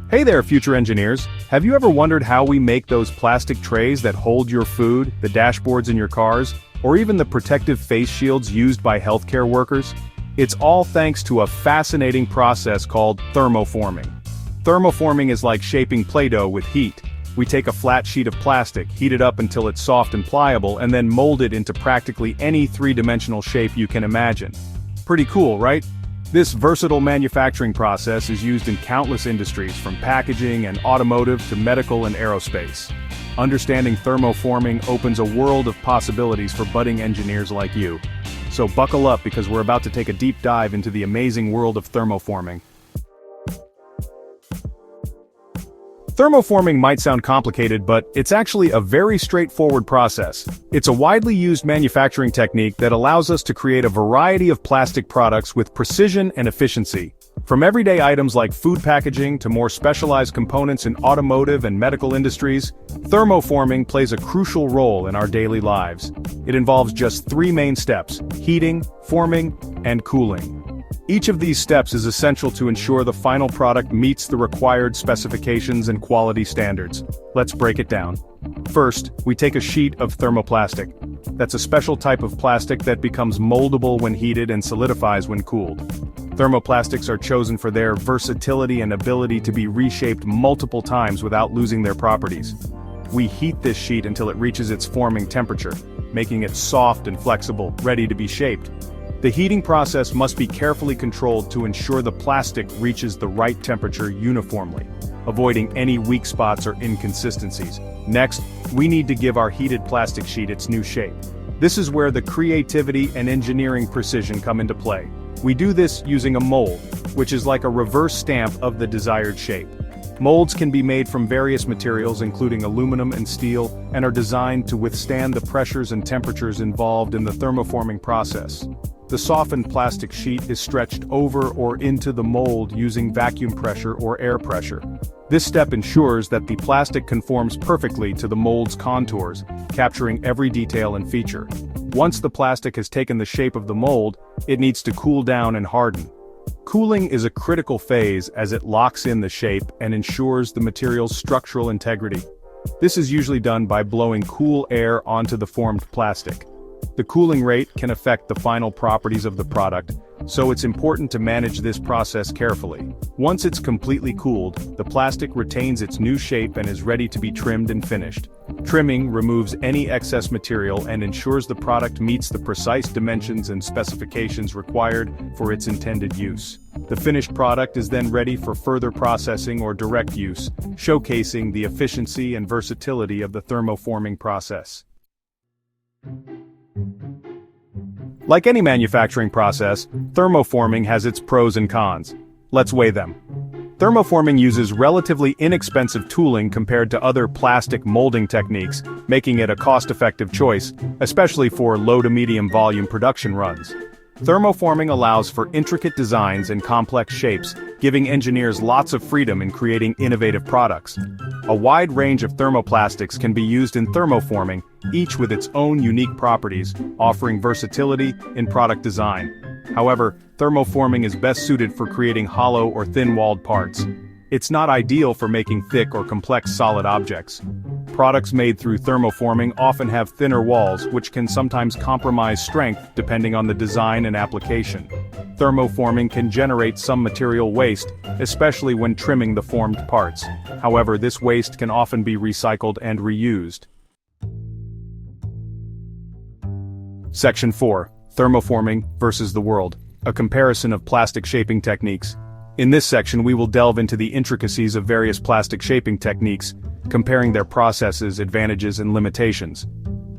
Hey there, future engineers. Have you ever wondered how we make those plastic trays that hold your food, the dashboards in your cars, or even the protective face shields used by healthcare workers? It's all thanks to a fascinating process called thermoforming. Thermoforming is like shaping Play-Doh with heat. We take a flat sheet of plastic, heat it up until it's soft and pliable, and then mold it into practically any three-dimensional shape you can imagine. Pretty cool, right? This versatile manufacturing process is used in countless industries, from packaging and automotive to medical and aerospace. Understanding thermoforming opens a world of possibilities for budding engineers like you. So buckle up, because we're about to take a deep dive into the amazing world of thermoforming. Thermoforming might sound complicated, but it's actually a very straightforward process. It's a widely used manufacturing technique that allows us to create a variety of plastic products with precision and efficiency. From everyday items like food packaging to more specialized components in automotive and medical industries, thermoforming plays a crucial role in our daily lives. It involves just three main steps: heating, forming, and cooling. Each of these steps is essential to ensure the final product meets the required specifications and quality standards. Let's break it down. First, we take a sheet of thermoplastic. That's a special type of plastic that becomes moldable when heated and solidifies when cooled. Thermoplastics are chosen for their versatility and ability to be reshaped multiple times without losing their properties. We heat this sheet until it reaches its forming temperature, making it soft and flexible, ready to be shaped. The heating process must be carefully controlled to ensure the plastic reaches the right temperature uniformly, avoiding any weak spots or inconsistencies. Next, we need to give our heated plastic sheet its new shape. This is where the creativity and engineering precision come into play. We do this using a mold, which is like a reverse stamp of the desired shape. Molds can be made from various materials, including aluminum and steel, and are designed to withstand the pressures and temperatures involved in the thermoforming process. The softened plastic sheet is stretched over or into the mold using vacuum pressure or air pressure. This step ensures that the plastic conforms perfectly to the mold's contours, capturing every detail and feature. Once the plastic has taken the shape of the mold, it needs to cool down and harden. Cooling is a critical phase, as it locks in the shape and ensures the material's structural integrity. This is usually done by blowing cool air onto the formed plastic. The cooling rate can affect the final properties of the product, so it's important to manage this process carefully. Once it's completely cooled, the plastic retains its new shape and is ready to be trimmed and finished. Trimming removes any excess material and ensures the product meets the precise dimensions and specifications required for its intended use. The finished product is then ready for further processing or direct use, showcasing the efficiency and versatility of the thermoforming process. Like any manufacturing process, thermoforming has its pros and cons. Let's weigh them. Thermoforming uses relatively inexpensive tooling compared to other plastic molding techniques, making it a cost-effective choice, especially for low to medium volume production runs. Thermoforming allows for intricate designs and complex shapes, giving engineers lots of freedom in creating innovative products. A wide range of thermoplastics can be used in thermoforming, each with its own unique properties, offering versatility in product design. However, thermoforming is best suited for creating hollow or thin-walled parts. It's not ideal for making thick or complex solid objects. Products made through thermoforming often have thinner walls, which can sometimes compromise strength depending on the design and application. Thermoforming can generate some material waste, especially when trimming the formed parts. However, this waste can often be recycled and reused. Section 4. Thermoforming versus the world. A comparison of plastic shaping techniques. In this section, we will delve into the intricacies of various plastic shaping techniques, comparing their processes, advantages, and limitations.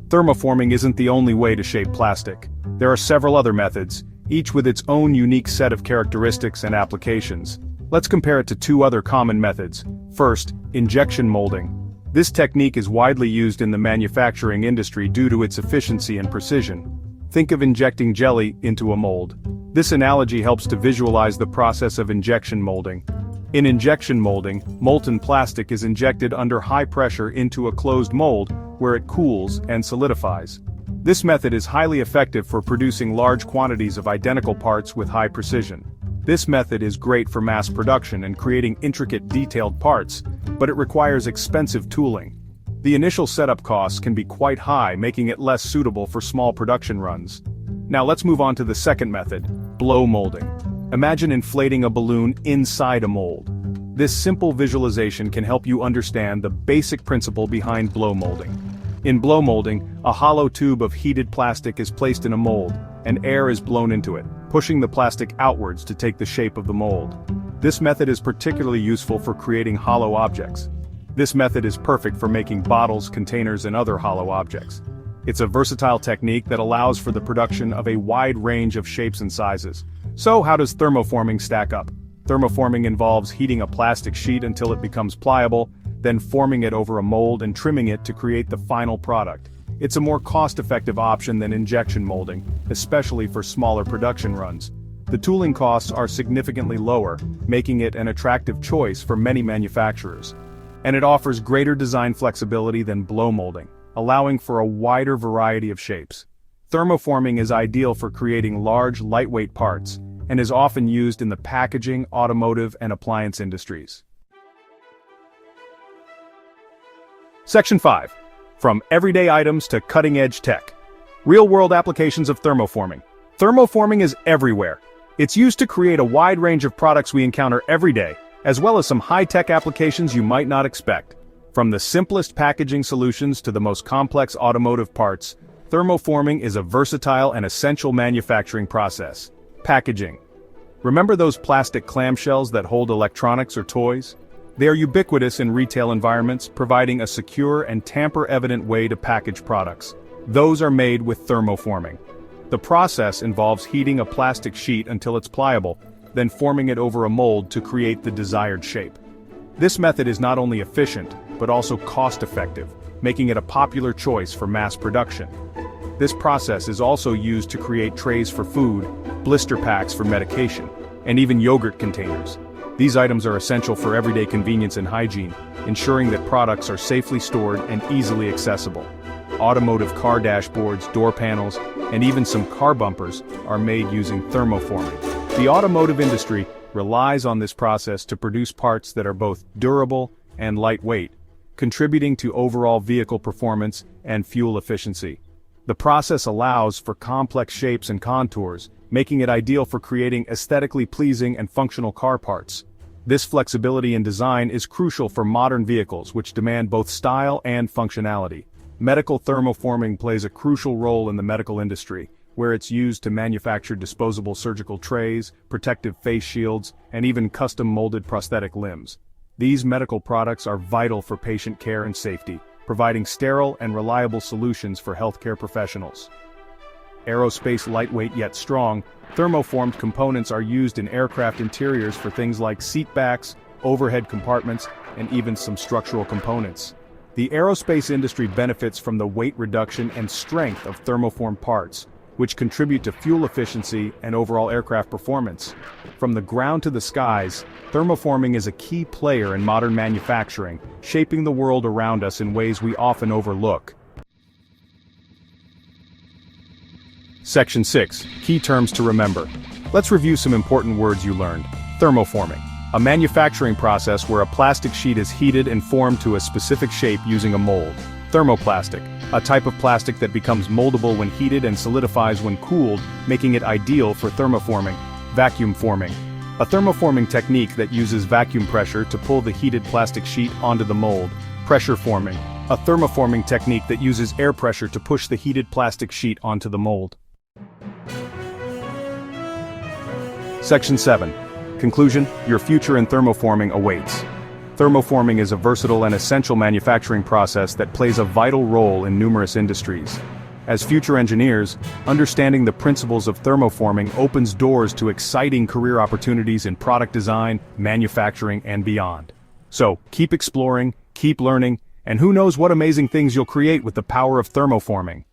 Thermoforming isn't the only way to shape plastic. There are several other methods, each with its own unique set of characteristics and applications. Let's compare it to two other common methods. First, injection molding. This technique is widely used in the manufacturing industry due to its efficiency and precision. Think of injecting jelly into a mold. This analogy helps to visualize the process of injection molding. In injection molding, molten plastic is injected under high pressure into a closed mold, where it cools and solidifies. This method is highly effective for producing large quantities of identical parts with high precision. This method is great for mass production and creating intricate, detailed parts, but it requires expensive tooling. The initial setup costs can be quite high, making it less suitable for small production runs. Now let's move on to the second method, blow molding. Imagine inflating a balloon inside a mold. This simple visualization can help you understand the basic principle behind blow molding. In blow molding, a hollow tube of heated plastic is placed in a mold, and air is blown into it, pushing the plastic outwards to take the shape of the mold. This method is particularly useful for creating hollow objects. This method is perfect for making bottles, containers, and other hollow objects. It's a versatile technique that allows for the production of a wide range of shapes and sizes. So how does thermoforming stack up? Thermoforming involves heating a plastic sheet until it becomes pliable, then forming it over a mold and trimming it to create the final product. It's a more cost-effective option than injection molding, especially for smaller production runs. The tooling costs are significantly lower, making it an attractive choice for many manufacturers. And it offers greater design flexibility than blow molding, allowing for a wider variety of shapes. Thermoforming is ideal for creating large, lightweight parts, and is often used in the packaging, automotive, and appliance industries. Section 5. From everyday items to cutting-edge tech. Real-world applications of thermoforming. Thermoforming is everywhere. It's used to create a wide range of products we encounter every day, as well as some high-tech applications you might not expect. From the simplest packaging solutions to the most complex automotive parts, thermoforming is a versatile and essential manufacturing process. Packaging. Remember those plastic clamshells that hold electronics or toys? They are ubiquitous in retail environments, providing a secure and tamper-evident way to package products. Those are made with thermoforming. The process involves heating a plastic sheet until it's pliable, then forming it over a mold to create the desired shape. This method is not only efficient, but also cost-effective, making it a popular choice for mass production. This process is also used to create trays for food, blister packs for medication, and even yogurt containers. These items are essential for everyday convenience and hygiene, ensuring that products are safely stored and easily accessible. Automotive car dashboards, door panels, and even some car bumpers are made using thermoforming. The automotive industry relies on this process to produce parts that are both durable and lightweight, contributing to overall vehicle performance and fuel efficiency. The process allows for complex shapes and contours, making it ideal for creating aesthetically pleasing and functional car parts. This flexibility in design is crucial for modern vehicles which demand both style and functionality. Medical thermoforming plays a crucial role in the medical industry, where it's used to manufacture disposable surgical trays, protective face shields, and even custom-molded prosthetic limbs. These medical products are vital for patient care and safety, providing sterile and reliable solutions for healthcare professionals. Aerospace lightweight yet strong, thermoformed components are used in aircraft interiors for things like seat backs, overhead compartments, and even some structural components. The aerospace industry benefits from the weight reduction and strength of thermoformed parts, which contribute to fuel efficiency and overall aircraft performance. From the ground to the skies, thermoforming is a key player in modern manufacturing, shaping the world around us in ways we often overlook. Section 6. Key terms to remember. Let's review some important words you learned. Thermoforming. A manufacturing process where a plastic sheet is heated and formed to a specific shape using a mold. Thermoplastic. A type of plastic that becomes moldable when heated and solidifies when cooled, making it ideal for thermoforming. Vacuum forming. A thermoforming technique that uses vacuum pressure to pull the heated plastic sheet onto the mold. Pressure forming. A thermoforming technique that uses air pressure to push the heated plastic sheet onto the mold. Section 7. Conclusion. Your future in thermoforming awaits. Thermoforming is a versatile and essential manufacturing process that plays a vital role in numerous industries. As future engineers, understanding the principles of thermoforming opens doors to exciting career opportunities in product design, manufacturing, and beyond. So, keep exploring, keep learning, and who knows what amazing things you'll create with the power of thermoforming.